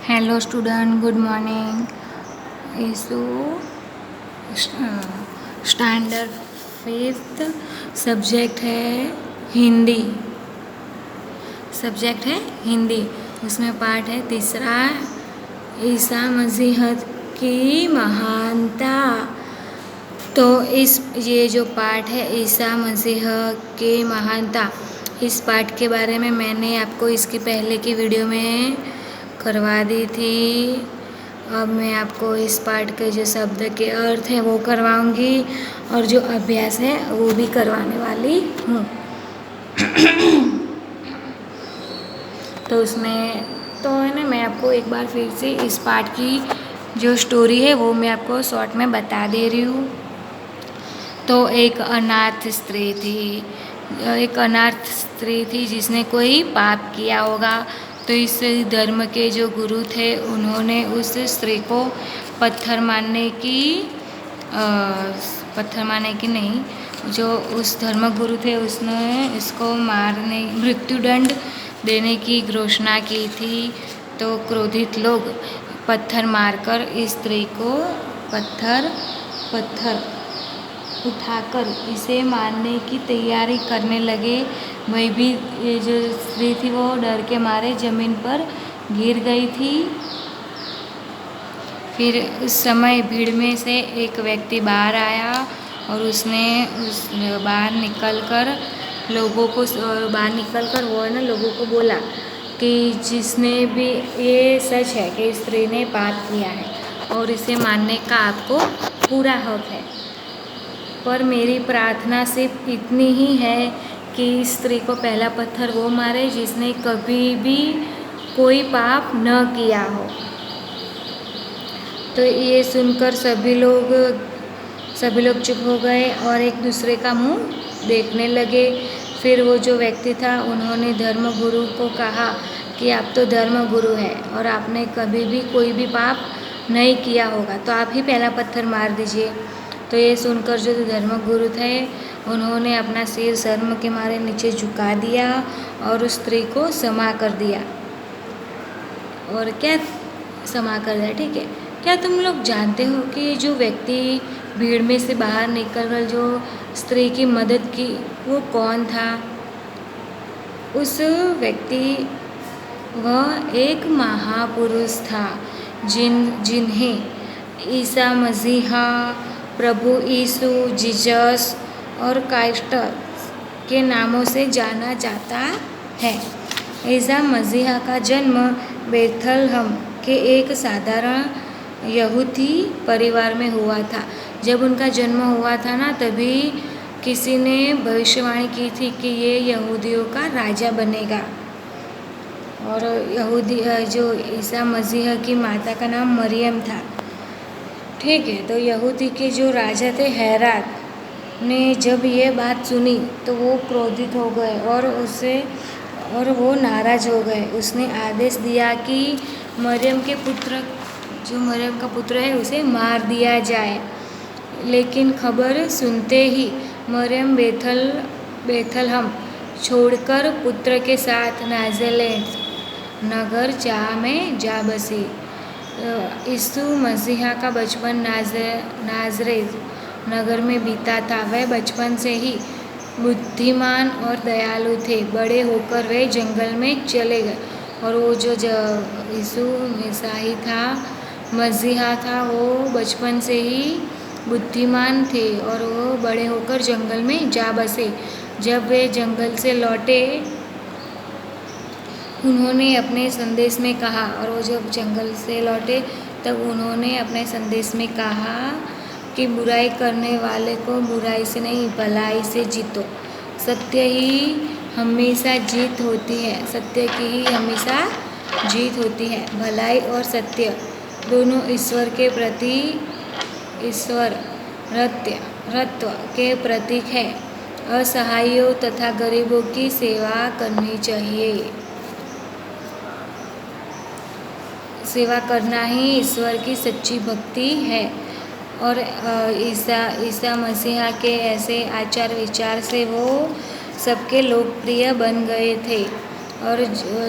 Hello student, good morning. इसो standard fifth subject है हिंदी। उसमें पार्ट है तीसरा, ईसा मसीह की महानता। तो ये जो पार्ट है ईसा मसीह की महानता, इस पार्ट के बारे में मैंने आपको इसकी पहले की वीडियो में करवा दी थी। अब मैं आपको इस पार्ट के जो शब्द के अर्थ है वो करवाऊंगी और जो अभ्यास है वो भी करवाने वाली हूँ। तो उसमें तो है ना, मैं आपको एक बार फिर से इस पार्ट की जो स्टोरी है वो मैं आपको शॉर्ट में बता दे रही हूँ। तो एक अनाथ स्त्री थी जिसने कोई पाप किया होगा। तो इस धर्म के जो गुरु थे उन्होंने उस स्त्री को पत्थर मारने की नहीं, जो उस धर्म गुरु थे उसने इसको मृत्युदंड देने की घोषणा की थी। तो क्रोधित लोग पत्थर मारकर इस स्त्री को पत्थर उठाकर इसे मारने की तैयारी करने लगे। वही भी ये जो स्त्री थी वो डर के मारे ज़मीन पर गिर गई थी। फिर उस समय भीड़ में से एक व्यक्ति बाहर आया और उसने बाहर निकलकर वो है ना लोगों को बोला कि जिसने भी, ये सच है कि स्त्री ने पाप किया है और इसे मानने का आपको पूरा हक है, पर मेरी प्रार्थना सिर्फ इतनी ही है कि स्त्री को पहला पत्थर वो मारे जिसने कभी भी कोई पाप न किया हो। तो ये सुनकर सभी लोग चुप हो गए और एक दूसरे का मुंह देखने लगे। फिर वो जो व्यक्ति था उन्होंने धर्म गुरु को कहा कि आप तो धर्म गुरु हैं और आपने कभी भी कोई भी पाप नहीं किया होगा, तो आप ही पहला पत्थर मार दीजिए। तो ये सुनकर जो धर्म गुरु थे उन्होंने अपना सिर शर्म के मारे नीचे झुका दिया और उस स्त्री को क्षमा कर दिया। और क्या क्षमा कर दिया, ठीक है। क्या तुम लोग जानते हो कि जो व्यक्ति भीड़ में से बाहर निकलकर जो स्त्री की मदद की वो कौन था? उस व्यक्ति वह एक महापुरुष था जिन्हें ईसा मसीहा, प्रभु यीशु, जीसस और क्राइस्ट के नामों से जाना जाता है। ईसा मसीहा का जन्म बेथलहम के एक साधारण यहूदी परिवार में हुआ था। जब उनका जन्म हुआ था ना, तभी किसी ने भविष्यवाणी की थी कि ये यहूदियों का राजा बनेगा। और जो ईसा मसीह की माता का नाम मरियम था, ठीक है। तो यहूदी के जो राजा थे हेरोद ने जब ये बात सुनी तो वो क्रोधित हो गए और वो नाराज हो गए। उसने आदेश दिया कि मरियम का पुत्र है उसे मार दिया जाए। लेकिन खबर सुनते ही मरियम बेथलहम छोड़कर पुत्र के साथ नाज़रेत नगर में जा बसी। यीशु मसीहा का बचपन नाज़रेत नगर में बीता था। वह बचपन से ही बुद्धिमान और दयालु थे। बड़े होकर वे जंगल में चले गए। और वो जो यीशु मसीहा था वो बचपन से ही बुद्धिमान थे और वो बड़े होकर जंगल में जा बसे। जब वे जंगल से लौटे उन्होंने अपने संदेश में कहा, और वो जब जंगल से लौटे तब उन्होंने अपने संदेश में कहा कि बुराई करने वाले को बुराई से नहीं भलाई से जीतो। सत्य की हमेशा जीत होती है। भलाई और सत्य दोनों ईश्वर के प्रतीक है। असहायों तथा गरीबों की सेवा करनी चाहिए। सेवा करना ही ईश्वर की सच्ची भक्ति है। और ईसा मसीहा के ऐसे आचार विचार से वो सबके लोकप्रिय बन गए थे और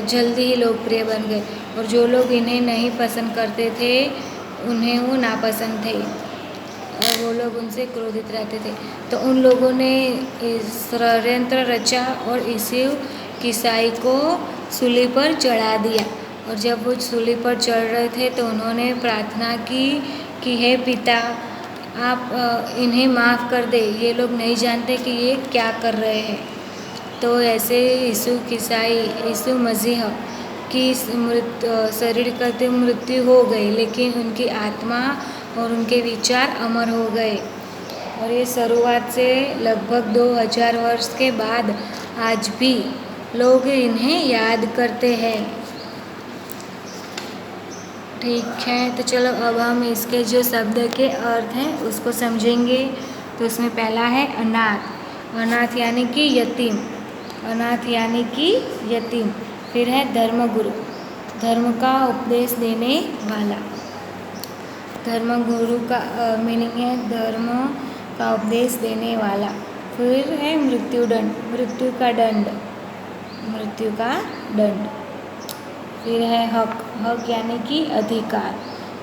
जल्दी ही लोकप्रिय बन गए, और जो लोग इन्हें नहीं पसंद करते थे उन्हें वो नापसंद थे, और वो लोग उनसे क्रोधित रहते थे। तो उन लोगों ने षड्यंत्र रचा और यीशु ईसाई को सूली पर चढ़ा दिया। और जब वो सूली पर चढ़ रहे थे तो उन्होंने प्रार्थना की कि हे पिता, आप इन्हें माफ़ कर दे, ये लोग नहीं जानते कि ये क्या कर रहे हैं। तो ऐसे यीशु मसीह की शरीर की मृत्यु हो गई, लेकिन उनकी आत्मा और उनके विचार अमर हो गए। और ये शुरुआत से लगभग 2000 वर्ष के बाद आज भी लोग इन्हें याद करते हैं। ठीक है, तो चलो अब हम इसके जो शब्द के अर्थ हैं उसको समझेंगे। तो इसमें पहला है अनाथ। अनाथ यानी कि यतीम। अनाथ यानी कि यतीम। फिर है धर्मगुरु, धर्म का उपदेश देने वाला। धर्मगुरु का मीनिंग है धर्म का उपदेश देने वाला। फिर है मृत्युदंड, मृत्यु का दंड, मृत्यु का दंड। फिर है हक, हक यानी कि अधिकार।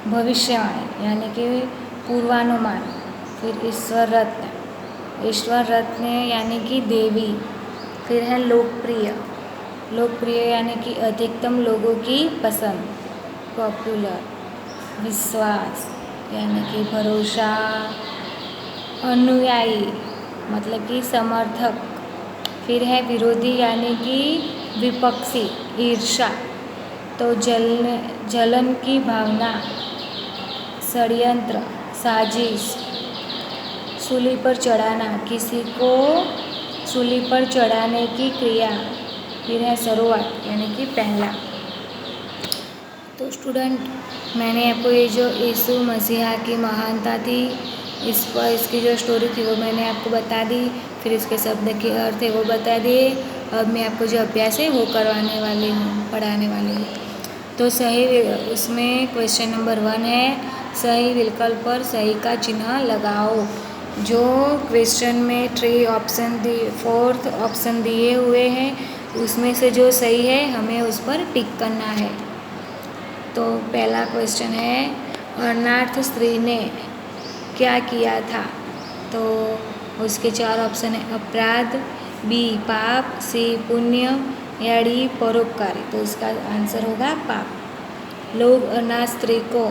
भविष्यवाणी यानी कि पूर्वानुमान। फिर ईश्वर रत्न, ईश्वर रत्न यानी कि देवी। फिर है लोकप्रिय, लोकप्रिय यानी कि अधिकतम लोगों की पसंद, पॉपुलर। विश्वास यानी कि भरोसा। अनुयायी मतलब कि समर्थक। फिर है विरोधी यानी कि विपक्षी, ईर्ष्या। तो जलन की भावना, षड्यंत्र, साजिश। सूली पर चढ़ाना, किसी को सूली पर चढ़ाने की क्रिया। फिर है शुरुआत यानी कि पहला। तो स्टूडेंट, मैंने आपको ये जो यीशु मसीहा की महानता थी, इसकी जो स्टोरी थी वो मैंने आपको बता दी। फिर इसके शब्द के अर्थ है वो बता दिए। अब मैं आपको जो अभ्यास है वो करवाने वाली हूँ, पढ़ाने वाली हूँ। तो सही, उसमें क्वेश्चन नंबर 1 है, सही विकल्प पर सही का चिन्ह लगाओ। जो क्वेश्चन में 4th ऑप्शन दिए हुए हैं उसमें से जो सही है हमें उस पर टिक करना है। तो पहला क्वेश्चन है, अनाथ स्त्री ने क्या किया था? तो उसके 4 ऑप्शन है, अपराध, बी पाप, सी पुण्य, या डी परोपकारी। तो इसका आंसर होगा पाप। लोग अनाथ स्त्री को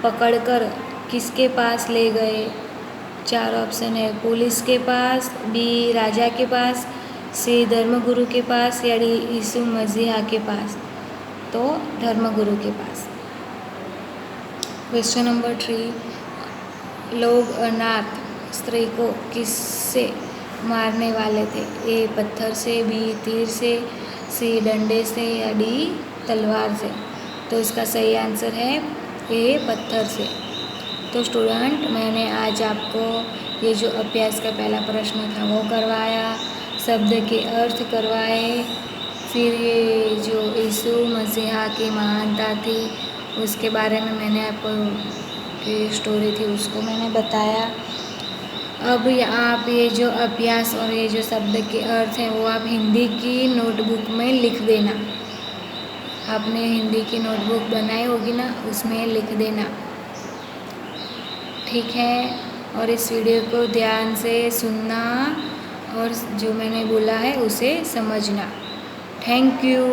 पकड़कर किसके पास ले गए? 4 ऑप्शन है, पुलिस के पास, बी राजा के पास, सी धर्मगुरु के पास, या डी यीशु मसीहा के पास। तो धर्मगुरु के पास। क्वेश्चन नंबर 3, लोग अनाथ स्त्री को किससे मारने वाले थे? ए पत्थर से, बी तीर से, सी डंडे से, या डी तलवार से। तो इसका सही आंसर है ए पत्थर से। तो स्टूडेंट, मैंने आज आपको ये जो अभ्यास का पहला प्रश्न था वो करवाया, शब्द के अर्थ करवाए, फिर ये जो यीशु मसीहा की महानता थी उसके बारे में मैंने आपको की स्टोरी थी उसको मैंने बताया। अब आप ये जो अभ्यास और ये जो शब्द के अर्थ हैं वो आप हिंदी की नोटबुक में लिख देना। आपने हिंदी की नोटबुक बनाई होगी ना, उसमें लिख देना, ठीक है। और इस वीडियो को ध्यान से सुनना और जो मैंने बोला है उसे समझना। Thank you.